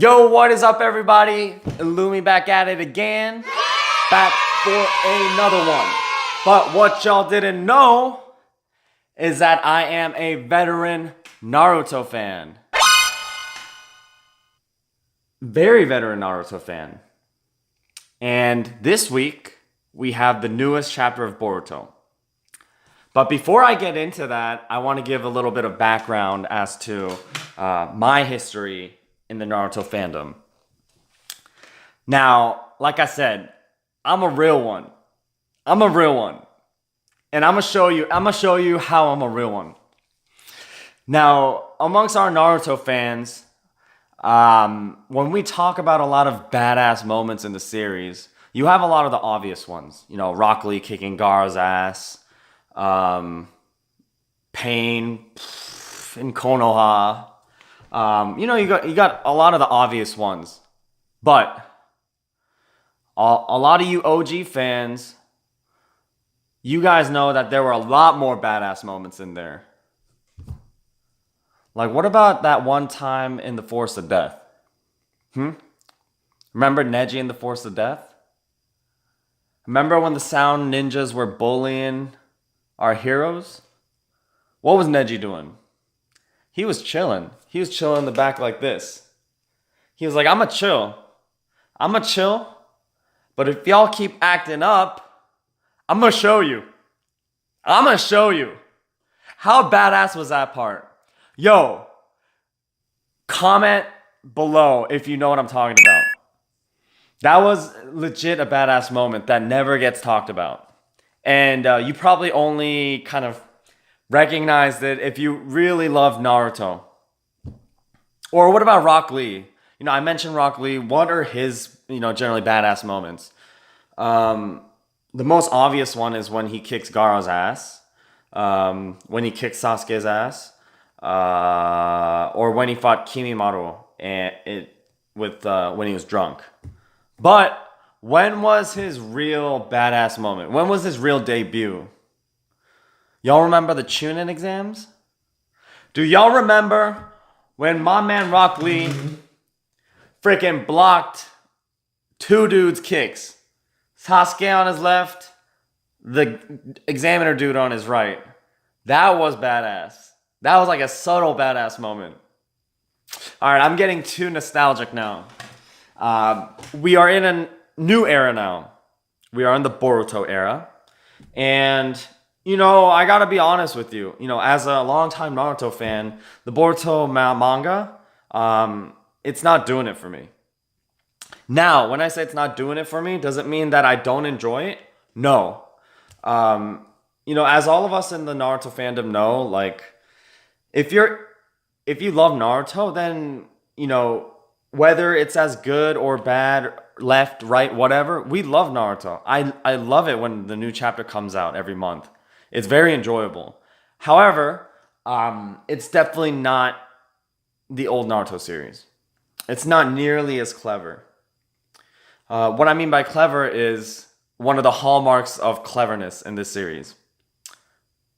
Yo, what is up, everybody? Illumi back at it again. Back for another one. But what y'all didn't know is that I am a veteran Naruto fan. Very veteran Naruto fan. And this week, we have the newest chapter of Boruto. But before I get into that, I want to give a little bit of background as to my history in the Naruto fandom. Now, like I said, I'm a real one. I'm a real one. And I'm gonna show you how I'm a real one. Now, amongst our Naruto fans, when we talk about a lot of badass moments in the series, you have a lot of the obvious ones. You know, Rock Lee kicking Gaara's ass, Pain in Konoha. You got a lot of the obvious ones. But a lot of you OG fans, you guys know that there were a lot more badass moments in there. Like, what about that one time in the Force of Death? Remember Neji in the Force of Death? Remember when the Sound Ninjas were bullying our heroes? What was Neji doing? He was chilling. He was chilling in the back like this. He was like, I'ma chill, but if y'all keep acting up, I'm gonna show you. How badass was that part? Yo, comment below if you know what I'm talking about. That was legit a badass moment that never gets talked about. And you probably only kind of recognized it if you really love Naruto. Or what about Rock Lee? You know, I mentioned Rock Lee. What are his, generally badass moments? The most obvious one is when he kicks Gaara's ass. When he kicks Sasuke's ass. Or when he fought Kimimaro when he was drunk. But when was his real badass moment? When was his real debut? Y'all remember the Chunin exams? Do y'all remember when my man Rock Lee freaking blocked two dudes' kicks? Sasuke on his left, the examiner dude on his right. That was badass. That was like a subtle badass moment. Alright, I'm getting too nostalgic now. We are in a new era now. We are in the Boruto era. And I gotta be honest with you. As a longtime Naruto fan, the Boruto manga, it's not doing it for me. Now, when I say it's not doing it for me, does it mean that I don't enjoy it? No. As all of us in the Naruto fandom know, like, if you love Naruto, then, whether it's as good or bad, left, right, whatever, we love Naruto. I love it when the new chapter comes out every month. It's very enjoyable. However, it's definitely not the old Naruto series. It's not nearly as clever. What I mean by clever is one of the hallmarks of cleverness in this series.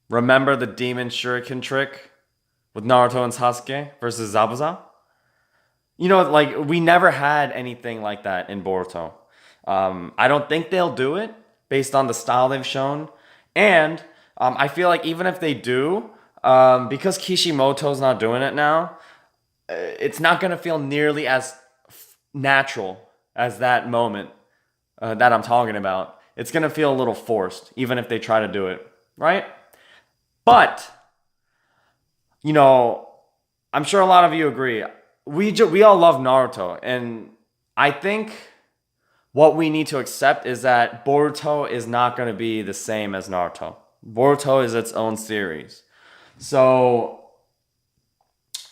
Remember the demon shuriken trick with Naruto and Sasuke versus Zabuza? We never had anything like that in Boruto. I don't think they'll do it based on the style they've shown. And I feel like even if they do, because Kishimoto's not doing it now, it's not going to feel nearly as natural as that moment that I'm talking about. It's going to feel a little forced, even if they try to do it, right? But, I'm sure a lot of you agree. We all love Naruto, and I think what we need to accept is that Boruto is not going to be the same as Naruto. Boruto is its own series. So,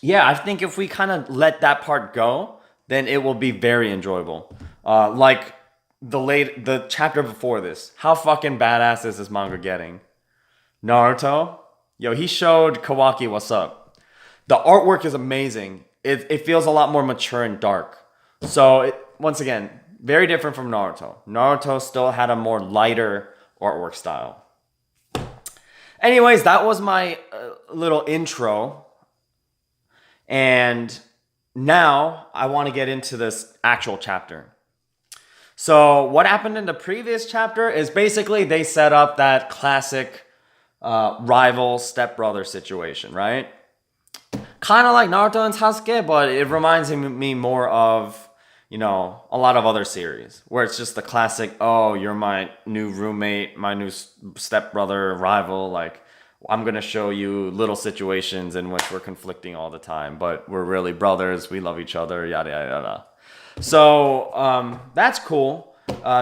yeah, I think if we kind of let that part go, then it will be very enjoyable. Like the chapter before this. How fucking badass is this manga getting? Naruto? Yo, he showed Kawaki what's up. The artwork is amazing. It feels a lot more mature and dark. So, once again, very different from Naruto. Naruto still had a more lighter artwork style. Anyways, that was my little intro. And now I want to get into this actual chapter. So what happened in the previous chapter is basically they set up that classic rival stepbrother situation, right? Kind of like Naruto and Sasuke, but it reminds me more of, a lot of other series where it's just the classic, oh, you're my new roommate, my new stepbrother, rival, like, I'm going to show you little situations in which we're conflicting all the time, but we're really brothers, we love each other, yada, yada, yada. So, that's cool.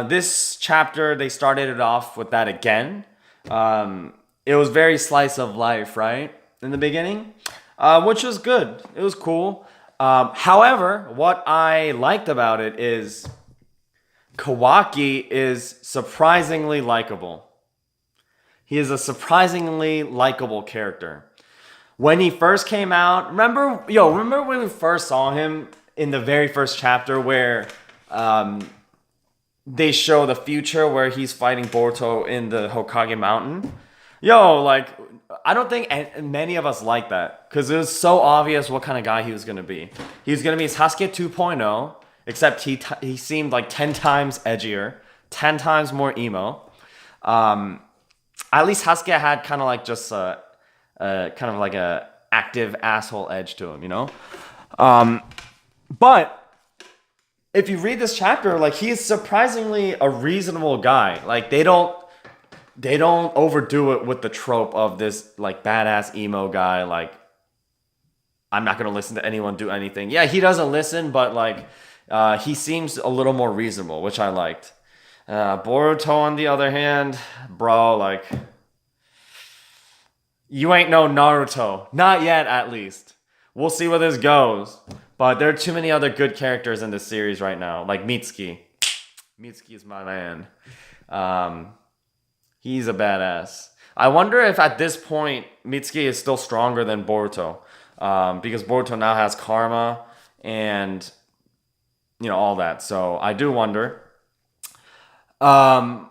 This chapter, they started it off with that again. It was very slice of life, right? In the beginning, which was good. It was cool. However, what I liked about it is Kawaki is surprisingly likable. He is a surprisingly likable character. When he first came out, remember when we first saw him in the very first chapter where they show the future where he's fighting Boruto in the Hokage Mountain? Like, I don't think many of us like that because it was so obvious what kind of guy he was going to be. He was going to be Sasuke 2.0, except he seemed like 10 times edgier, 10 times more emo. At least Sasuke had kind of like just kind of like a active asshole edge to him, But if you read this chapter, like, he's surprisingly a reasonable guy. Like, they don't overdo it with the trope of this like badass emo guy. Like, I'm not gonna listen to anyone do anything. Yeah, he doesn't listen, but like he seems a little more reasonable, which I liked. Boruto, on the other hand, bro, like, you ain't no Naruto. Not yet, at least. We'll see where this goes. But there are too many other good characters in this series right now. Like Mitsuki. Mitsuki is my man. He's a badass. I wonder if at this point, Mitsuki is still stronger than Boruto. Because Boruto now has karma and, all that. So I do wonder. The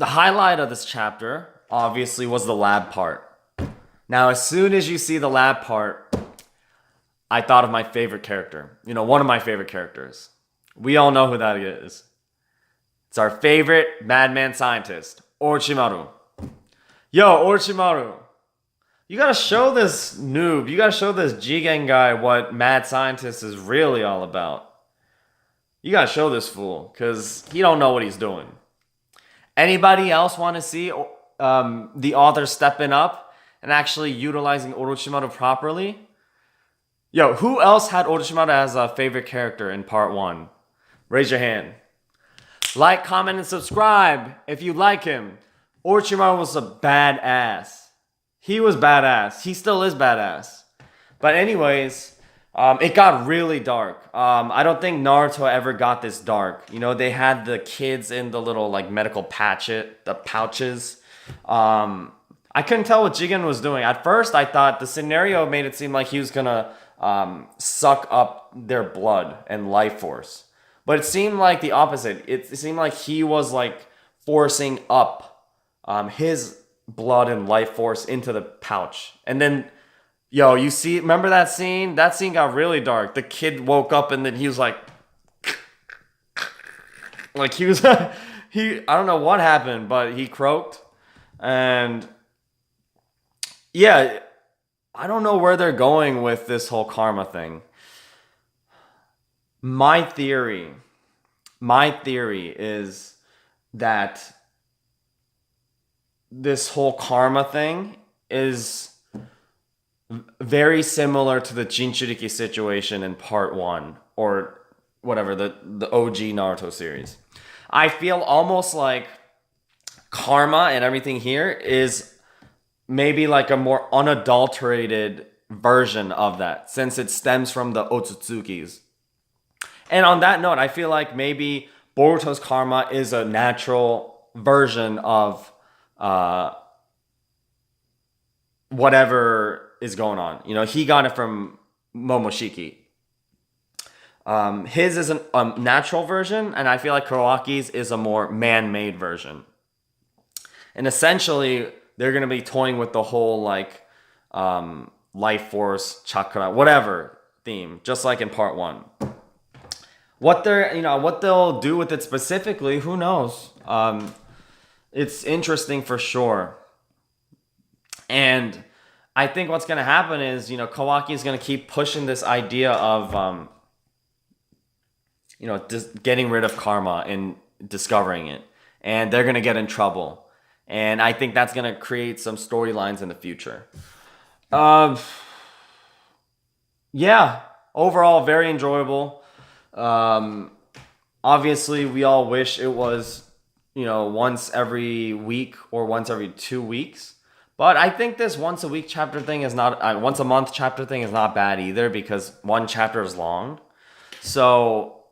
highlight of this chapter, obviously, was the lab part. Now, as soon as you see the lab part, I thought of my favorite character. One of my favorite characters. We all know who that is. It's our favorite madman scientist, Orochimaru. Yo, Orochimaru. You gotta show this noob, you gotta show this Jigen guy what mad scientist is really all about. You gotta show this fool, because he don't know what he's doing. Anybody else want to see the author stepping up and actually utilizing Orochimaru properly? Yo, who else had Orochimaru as a favorite character in part 1? Raise your hand. Like, comment, and subscribe if you like him. Orochimaru was a badass. He was badass. He still is badass. But anyways, it got really dark. I don't think Naruto ever got this dark. They had the kids in the little like medical pouches. I couldn't tell what Jigen was doing. At first, I thought the scenario made it seem like he was gonna suck up their blood and life force. But it seemed like the opposite. It seemed like he was like forcing up his blood and life force into the pouch. And then, remember that scene? That scene got really dark. The kid woke up and then he was like he was, I don't know what happened, but he croaked. And yeah, I don't know where they're going with this whole karma thing. My theory is that this whole karma thing is very similar to the Jinchuriki situation in part 1, or whatever, the OG Naruto series. I feel almost like karma and everything here is maybe like a more unadulterated version of that, since it stems from the Otsutsukis. And on that note, I feel like maybe Boruto's karma is a natural version of whatever is going on. He got it from Momoshiki. His is a natural version, and I feel like Kawaki's is a more man-made version. And essentially, they're going to be toying with the whole, like, life force, chakra, whatever theme, just like in part 1. What they'll do with it specifically, who knows? It's interesting for sure. And I think what's going to happen is, Kawaki is going to keep pushing this idea of, just getting rid of karma and discovering it. And they're going to get in trouble. And I think that's going to create some storylines in the future. Yeah, overall, very enjoyable. Obviously, we all wish it was, once every week or once every 2 weeks. But I think this once a week chapter thing is not, once a month chapter thing is not bad either, because one chapter is long. So,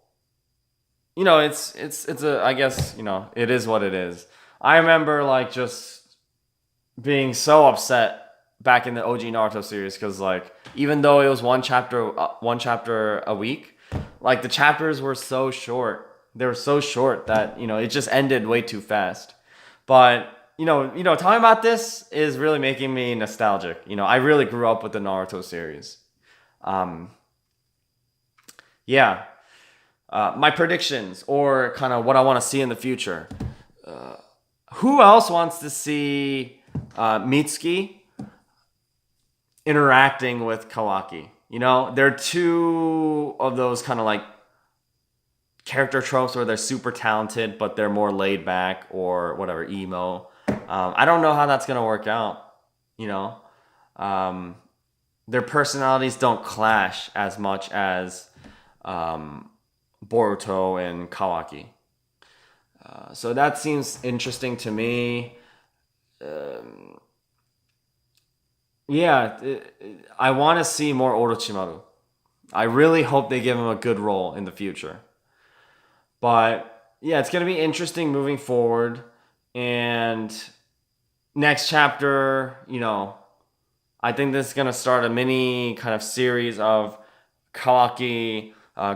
I guess, it is what it is. I remember just being so upset back in the OG Naruto series, because even though it was one chapter a week, the chapters were so short. They were so short that it just ended way too fast. But talking about this is really making me nostalgic. I really grew up with the Naruto series. Yeah. My predictions, or kind of what I want to see in the future. Who else wants to see Mitsuki interacting with Kawaki? There are two of those kind of character tropes where they're super talented, but they're more laid back or whatever, emo. I don't know how that's going to work out. Their personalities don't clash as much as Boruto and Kawaki. So that seems interesting to me. I want to see more Orochimaru. I really hope they give him a good role in the future. But yeah, it's going to be interesting moving forward. And next chapter, I think this is going to start a mini kind of series of Kawaki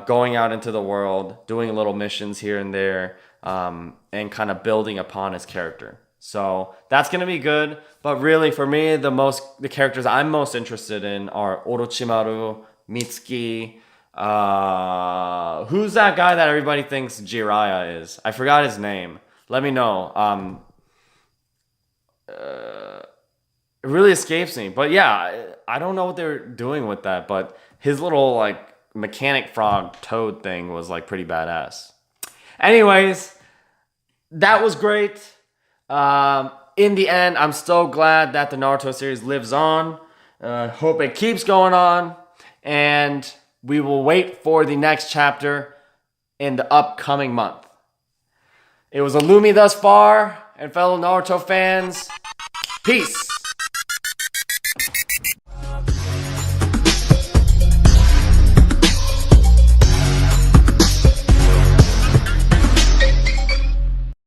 going out into the world, doing little missions here and there, and kind of building upon his character. So that's going to be good. But really, for me, the characters I'm most interested in are Orochimaru, Mitsuki. Who's that guy that everybody thinks Jiraiya is? I forgot his name. Let me know. It really escapes me. But yeah, I don't know what they're doing with that. But his little mechanic frog toad thing was pretty badass. Anyways, that was great. In the end, I'm so glad that the Naruto series lives on. Hope it keeps going on. And we will wait for the next chapter in the upcoming month. It was Illumi thus far, and fellow Naruto fans, peace!